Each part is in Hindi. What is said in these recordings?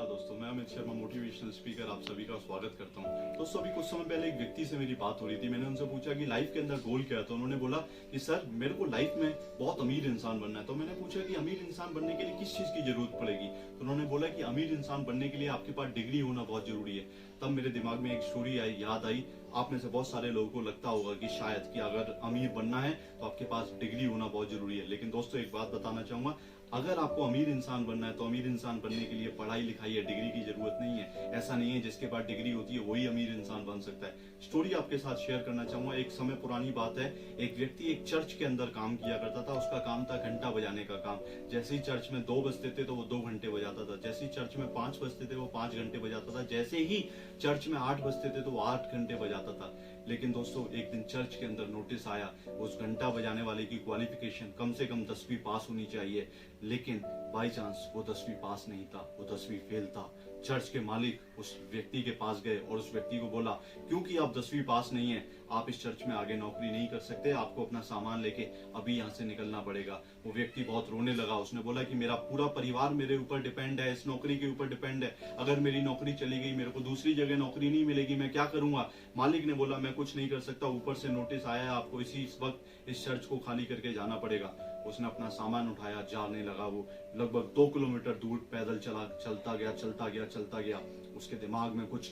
दोस्तों, मैं अमित शर्मा मोटिवेशनल स्पीकर आप सभी का स्वागत करता हूं। दोस्तों, अभी कुछ समय पहले एक व्यक्ति से मेरी बात हो रही थी। मैंने उनसे पूछा कि लाइफ के अंदर गोल क्या है, तो उन्होंने बोला कि सर मेरे को लाइफ में बहुत अमीर इंसान बनना है। तो मैंने पूछा कि अमीर इंसान बनने के लिए किस चीज की जरूरत पड़ेगी। तो उन्होंने बोला कि अमीर इंसान बनने के लिए आपके पास डिग्री होना बहुत जरूरी है। तब मेरे दिमाग में एक स्टोरी आई, याद आई। आप में से बहुत सारे लोगों को लगता होगा कि शायद कि अगर अमीर बनना है तो आपके पास डिग्री होना बहुत जरूरी है। लेकिन दोस्तों, एक बात बताना चाहूंगा, अगर आपको अमीर इंसान बनना है तो अमीर इंसान बनने के लिए पढ़ाई लिखाई या डिग्री की जरूरत नहीं है। ऐसा नहीं है जिसके पास डिग्री होती है वही अमीर इंसान बन सकता है। स्टोरी आपके साथ शेयर करना चाहूंगा। एक समय पुरानी बात है, एक व्यक्ति एक चर्च के अंदर काम किया करता था। उसका काम था घंटा बजाने का काम। जैसे ही चर्च में 2 बजते थे तो वो 2 घंटे बजाता था। जैसे ही चर्च में 5 बजते थे वो 5 घंटे बजाता था। जैसे ही चर्च में 8 बजते थे तो वो 8 घंटे बजाता था। लेकिन दोस्तों, एक दिन चर्च के अंदर नोटिस आया, उस घंटा बजाने वाले की क्वालिफिकेशन कम से कम 10वीं पास होनी चाहिए। लेकिन बाई चांस वो 10वीं पास नहीं था, वो 10वीं फेल था। चर्च के मालिक उस व्यक्ति के पास गए और उस व्यक्ति को बोला, क्योंकि आप 10वीं पास नहीं है, आप इस चर्च में आगे नौकरी नहीं कर सकते। आपको अपना सामान लेके अभी यहाँ से निकलना पड़ेगा। वो व्यक्ति बहुत रोने लगा। उसने बोला कि मेरा पूरा परिवार मेरे ऊपर डिपेंड है, इस नौकरी के ऊपर डिपेंड है। अगर मेरी नौकरी चली गई, मेरे को दूसरी जगह नौकरी नहीं मिलेगी, मैं क्या करूंगा। मालिक ने बोला, मैं कुछ नहीं कर सकता, ऊपर से नोटिस आया है, आपको इसी वक्त इस चर्च को खाली करके जाना पड़ेगा। उसने अपना सामान उठाया, जाने लगा। वो लगभग 2 किलोमीटर दूर पैदल चलता गया। उसके दिमाग में कुछ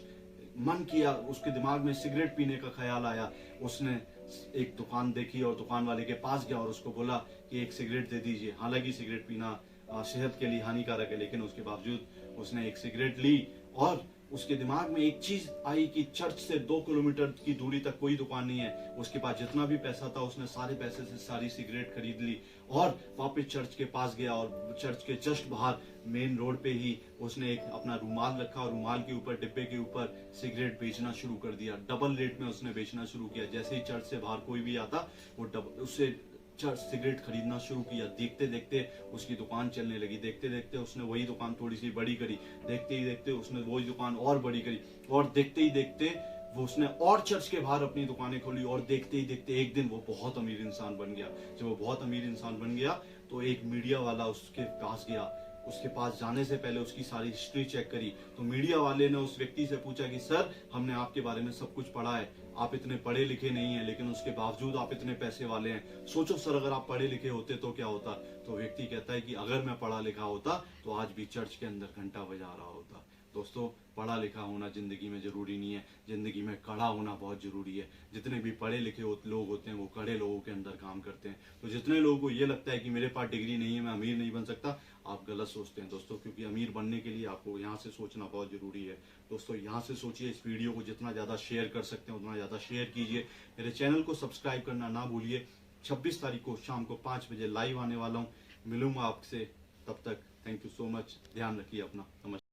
मन किया, उसके दिमाग में सिगरेट पीने का ख्याल आया। उसने एक दुकान देखी और दुकान वाले के पास गया और उसको बोला कि एक सिगरेट दे दीजिए। हालांकि सिगरेट पीना सेहत के लिए हानिकारक है, लेकिन उसके बावजूद उसने एक सिगरेट ली। और उसके दिमाग में एक चीज आई कि चर्च से 2 किलोमीटर की दूरी तक कोई दुकान नहीं है। उसके पास जितना भी पैसा था उसने सारे पैसे से सारी सिगरेट खरीद ली और वापस चर्च के पास गया। और चर्च के जस्ट बाहर मेन रोड पे ही उसने एक अपना रुमाल रखा और रुमाल के ऊपर, डिब्बे के ऊपर सिगरेट बेचना शुरू कर दिया। डबल रेट में उसने बेचना शुरू किया। जैसे ही चर्च से बाहर कोई भी आता वो उससे सिगरेट खरीदना शुरू किया। देखते देखते उसकी दुकान चलने लगी। देखते देखते उसने वही दुकान थोड़ी सी बड़ी करी। देखते ही देखते उसने वही दुकान और बड़ी करी। और देखते ही देखते वो उसने और चर्च के बाहर अपनी दुकानें खोली। और देखते ही देखते एक दिन वो बहुत अमीर इंसान बन गया। जब वो बहुत अमीर इंसान बन गया तो एक मीडिया वाला उसके पास गया। उसके पास जाने से पहले उसकी सारी हिस्ट्री चेक करी। तो मीडिया वाले ने उस व्यक्ति से पूछा कि सर, हमने आपके बारे में सब कुछ पढ़ा है, आप इतने पढ़े लिखे नहीं हैं, लेकिन उसके बावजूद आप इतने पैसे वाले हैं। सोचो सर, अगर आप पढ़े लिखे होते तो क्या होता। तो व्यक्ति कहता है कि अगर मैं पढ़ा लिखा होता तो आज भी चर्च के अंदर घंटा बजा रहा होता। दोस्तों, पढ़ा लिखा होना जिंदगी में जरूरी नहीं है, जिंदगी में कड़ा होना बहुत जरूरी है। जितने भी पढ़े लिखे लोग होते हैं वो कड़े लोगों के अंदर काम करते हैं। तो जितने लोगों को ये लगता है कि मेरे पास डिग्री नहीं है, मैं अमीर नहीं बन सकता, आप गलत सोचते हैं दोस्तों। क्योंकि अमीर बनने के लिए आपको यहाँ से सोचना बहुत जरूरी है। दोस्तों, यहाँ से सोचिए। इस वीडियो को जितना ज्यादा शेयर कर सकते हैं उतना ज्यादा शेयर कीजिए। मेरे चैनल को सब्सक्राइब करना ना भूलिए। 26 तारीख को शाम को 5 बजे लाइव आने वाला हूँ। मिलूंगा आपसे, तब तक थैंक यू सो मच। ध्यान रखिए अपना। नमस्कार।